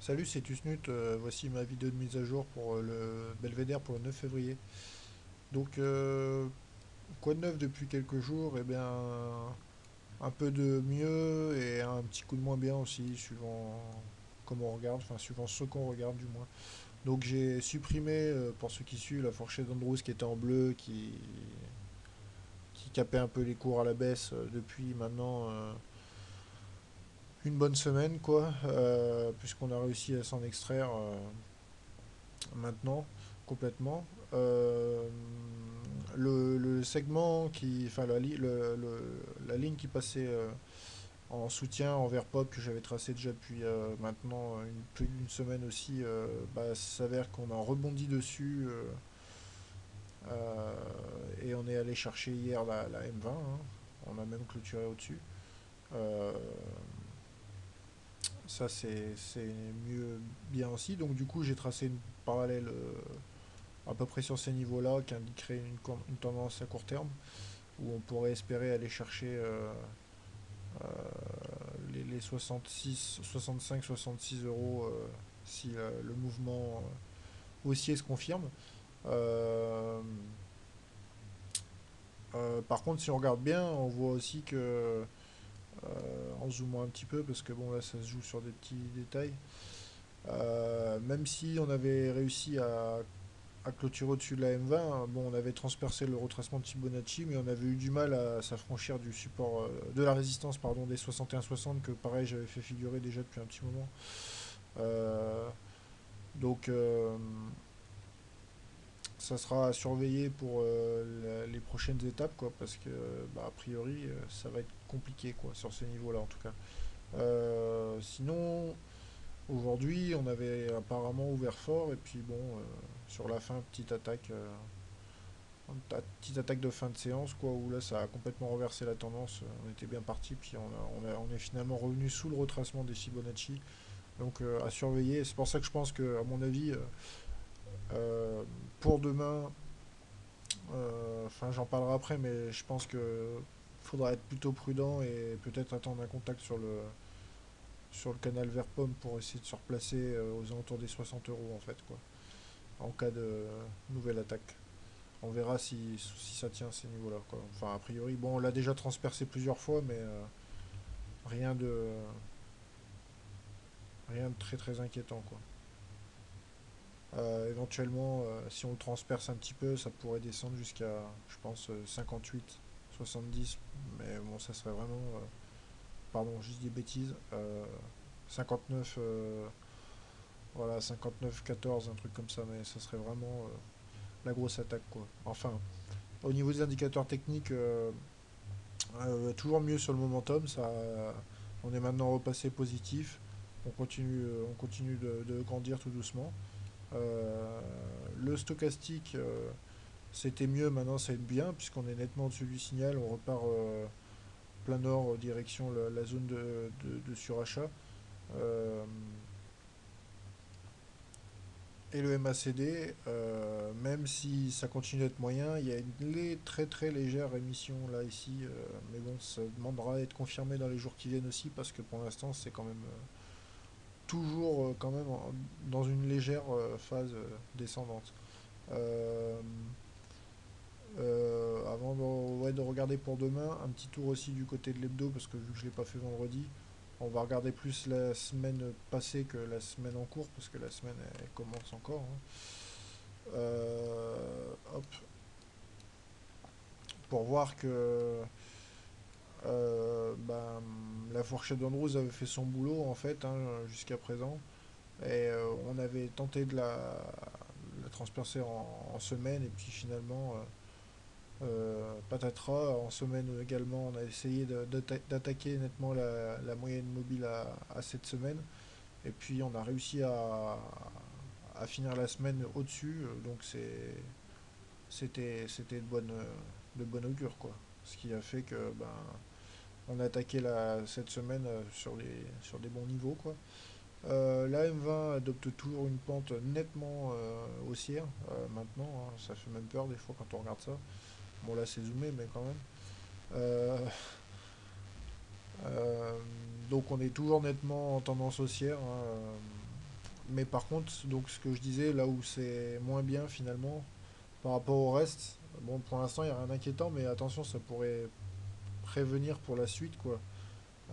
Salut, c'est Tusnut. Voici ma vidéo de mise à jour pour le Belvédère pour le 9 février. Donc, quoi de neuf depuis quelques jours? Eh bien, un peu de mieux et un petit coup de moins bien aussi, suivant comment on regarde, enfin, suivant ce qu'on regarde du moins. Donc, j'ai supprimé, pour ceux qui suivent, la fourchette d'Andrews qui était en bleu, qui capait un peu les cours à la baisse depuis maintenant une bonne semaine, quoi, puisqu'on a réussi à s'en extraire. Maintenant, complètement. Euh, le segment qui, enfin la ligne qui passait en soutien envers Pop que j'avais tracé déjà depuis maintenant plus d'une semaine aussi, bah, s'avère qu'on a rebondi dessus euh, et on est allé chercher hier la M20, hein. On a même clôturé au-dessus. Euh, Ça c'est mieux bien aussi. Donc du coup j'ai tracé une parallèle à peu près sur ces niveaux-là, qui indiquerait une tendance à court terme, où on pourrait espérer aller chercher euh, les 66, 65, 66 euros si le mouvement haussier se confirme. Euh, Par contre, si on regarde bien, on voit aussi que, en zoomant un petit peu, parce que bon là ça se joue sur des petits détails, même si on avait réussi à clôturer au-dessus de la M20. Bon, on avait transpercé le retracement de Fibonacci, mais on avait eu du mal à s'affranchir du support, de la résistance, pardon, des 61,60 que pareil j'avais fait figurer déjà depuis un petit moment. Euh, donc ça sera à surveiller pour les prochaines étapes, quoi, parce que bah, a priori ça va être compliqué, quoi, sur ces niveaux-là en tout cas. Sinon, aujourd'hui on avait apparemment ouvert fort, et puis bon, sur la fin, petite attaque de fin de séance, quoi, où là ça a complètement renversé la tendance. On était bien parti, puis on est finalement revenu sous le retracement des Fibonacci. Donc à surveiller. C'est pour ça que je pense que, à mon avis, pour demain, enfin j'en parlerai après, mais je pense que faudra être plutôt prudent et peut-être attendre un contact sur le canal vert pomme pour essayer de se replacer aux alentours des 60 euros en fait, quoi, en cas de nouvelle attaque. On verra si ça tient à ces niveaux-là, quoi. Enfin, a priori, bon, on l'a déjà transpercé plusieurs fois, mais rien de, rien de très très inquiétant, quoi. Éventuellement, si on le transperce un petit peu, ça pourrait descendre jusqu'à, je pense, 58, 70, mais bon, ça serait vraiment, pardon, juste des bêtises, 59, voilà, 59, 14, un truc comme ça, mais ça serait vraiment la grosse attaque, quoi. Enfin, au niveau des indicateurs techniques, toujours mieux sur le momentum, ça, on est maintenant repassé positif. On continue de grandir tout doucement. Euh, le stochastique, c'était mieux, maintenant ça aide bien, puisqu'on est nettement au-dessus du signal. On repart plein nord, direction la zone de surachat. Euh, et le MACD, même si ça continue d'être moyen, il y a une très très légère émission là ici, mais bon, ça demandera à être confirmé dans les jours qui viennent aussi, parce que pour l'instant c'est quand même toujours quand même dans une légère phase descendante. Euh, Avant ouais, de regarder pour demain, un petit tour aussi du côté de l'hebdo, parce que vu que je ne l'ai pas fait vendredi, on va regarder plus la semaine passée que la semaine en cours, parce que la semaine elle commence encore, hein. Hop, pour voir que ben, la fourchette d'Andrews avait fait son boulot en fait, hein, jusqu'à présent. Et on avait tenté de la transpercer en semaine, et puis finalement, patatras, en semaine également, on a essayé d'attaquer nettement la moyenne mobile à cette semaine, et puis on a réussi à finir la semaine au-dessus, donc c'était de bonne augure, quoi. Ce qui a fait que ben, on a attaqué cette semaine sur des bons niveaux, quoi. La M20 adopte toujours une pente nettement haussière maintenant, hein. Ça fait même peur des fois quand on regarde ça. Bon là c'est zoomé mais quand même. Euh, euh, donc on est toujours nettement en tendance haussière, hein. Mais par contre, donc ce que je disais, là où c'est moins bien finalement, par rapport au reste, bon, pour l'instant, il n'y a rien d'inquiétant, mais attention, ça pourrait prévenir pour la suite, quoi.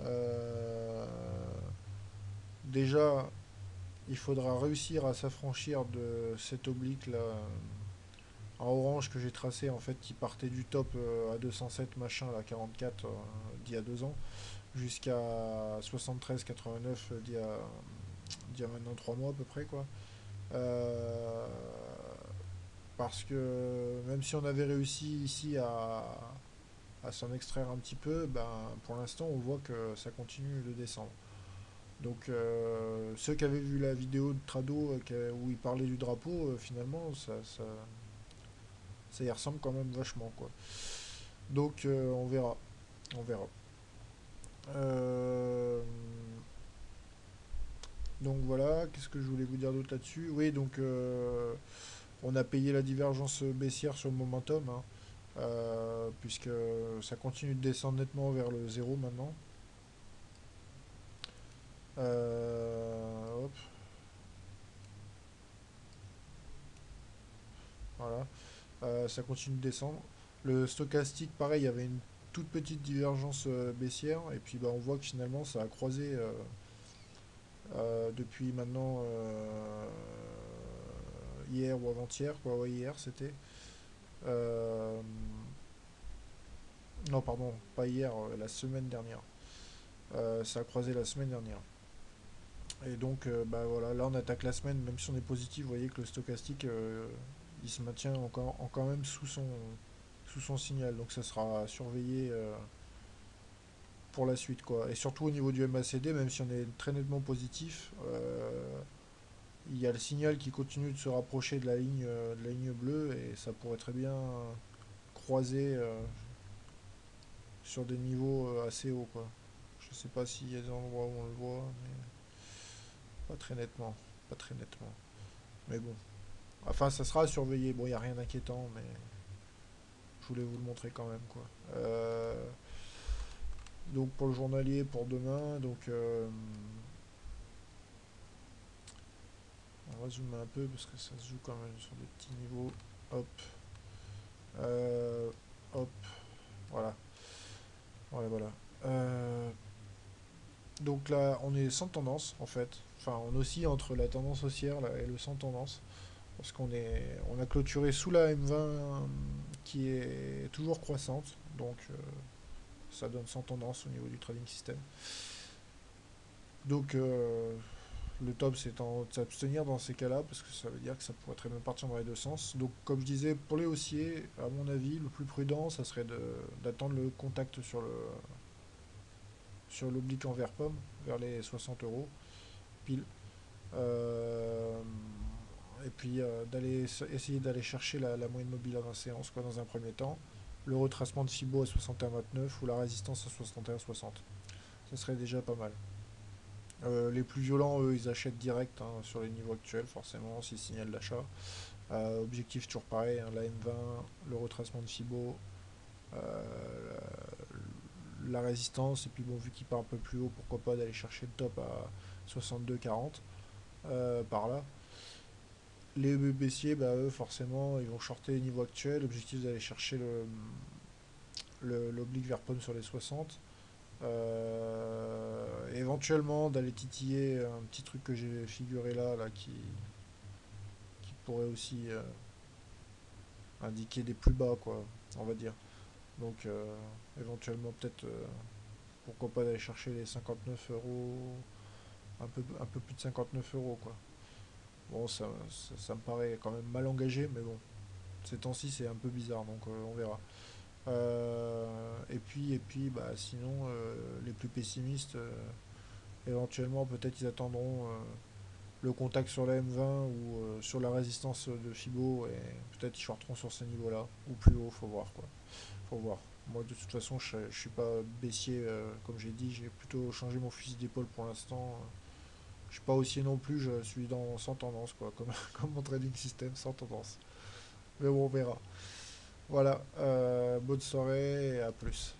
Euh, Déjà, il faudra réussir à s'affranchir de cet oblique là en orange que j'ai tracé en fait qui partait du top à 207 machin là 44 d'il y a 2 ans jusqu'à 73,89 d'il y a maintenant 3 mois à peu près quoi. Euh, Parce que même si on avait réussi ici à s'en extraire un petit peu, ben, pour l'instant on voit que ça continue de descendre. Donc ceux qui avaient vu la vidéo de Trado où il parlait du drapeau, finalement ça y ressemble quand même vachement quoi. Donc on verra, on verra. Euh, donc voilà, qu'est-ce que je voulais vous dire d'autre là-dessus? Oui, donc on a payé la divergence baissière sur le momentum, hein, puisque ça continue de descendre nettement vers le zéro maintenant. Hop, voilà. Ça continue de descendre. Le stochastique, pareil, il y avait une toute petite divergence baissière, et puis bah, on voit que finalement ça a croisé depuis maintenant hier ou avant-hier, quoi, ouais, hier c'était. Euh, non, pardon, pas hier, la semaine dernière. Ça a croisé la semaine dernière. Et donc, bah voilà, là on attaque la semaine, même si on est positif, vous voyez que le stochastique il se maintient quand même sous son signal, donc ça sera surveillé pour la suite quoi. Et surtout au niveau du MACD, même si on est très nettement positif, il y a le signal qui continue de se rapprocher de la ligne bleue et ça pourrait très bien croiser sur des niveaux assez hauts quoi. Je sais pas s'il y a des endroits où on le voit, mais pas très nettement, pas très nettement. Mais bon, enfin ça sera à surveiller. Bon, il n'y a rien d'inquiétant, mais je voulais vous le montrer quand même quoi. Donc pour le journalier pour demain, donc on va zoomer un peu parce que ça se joue quand même sur des petits niveaux. Hop, euh, hop, voilà, voilà, voilà. Euh, donc là, on est sans tendance en fait. Enfin, on oscille entre la tendance haussière là, et le sans tendance. Parce on a clôturé sous la M20 qui est toujours croissante. Donc ça donne sans tendance au niveau du trading system. Donc le top c'est de s'abstenir dans ces cas-là parce que ça veut dire que ça pourrait très bien partir dans les deux sens. Donc comme je disais, pour les haussiers, à mon avis, le plus prudent, ça serait d'attendre le contact sur l'oblique envers pomme, vers les 60 euros, pile. Euh, et puis essayer d'aller chercher la moyenne mobile à la séance quoi, dans un premier temps. Le retracement de Fibo à 61,29 ou la résistance à 61,60. Ça serait déjà pas mal. Les plus violents, eux, ils achètent direct hein, sur les niveaux actuels, forcément, s'ils signalent l'achat. Objectif toujours pareil, hein, la M20, le retracement de Fibo, euh, la résistance, et puis bon, vu qu'il part un peu plus haut, pourquoi pas d'aller chercher le top à 62,40 par là. Les baissiers, bah, eux, forcément, ils vont shorter les niveaux actuels. L'objectif d'aller chercher l'oblique vers pomme sur les 60. Éventuellement d'aller titiller un petit truc que j'ai figuré là qui pourrait aussi indiquer des plus bas, quoi, on va dire. Donc, éventuellement, peut-être, pourquoi pas d'aller chercher les 59 euros, un peu plus de 59 euros, quoi. Bon, ça me paraît quand même mal engagé, mais bon, ces temps-ci, c'est un peu bizarre, donc on verra. Et puis bah, sinon, les plus pessimistes, éventuellement, peut-être ils attendront le contact sur la M20 ou sur la résistance de Fibo et peut-être ils shorteront sur ces niveaux-là ou plus haut, faut voir quoi. Faut voir. Moi de toute façon je suis pas baissier comme j'ai dit, j'ai plutôt changé mon fusil d'épaule pour l'instant. Je suis pas haussier non plus, je suis dans sans tendance quoi, comme, comme mon trading system sans tendance. Mais bon on verra. Voilà, bonne soirée et à plus.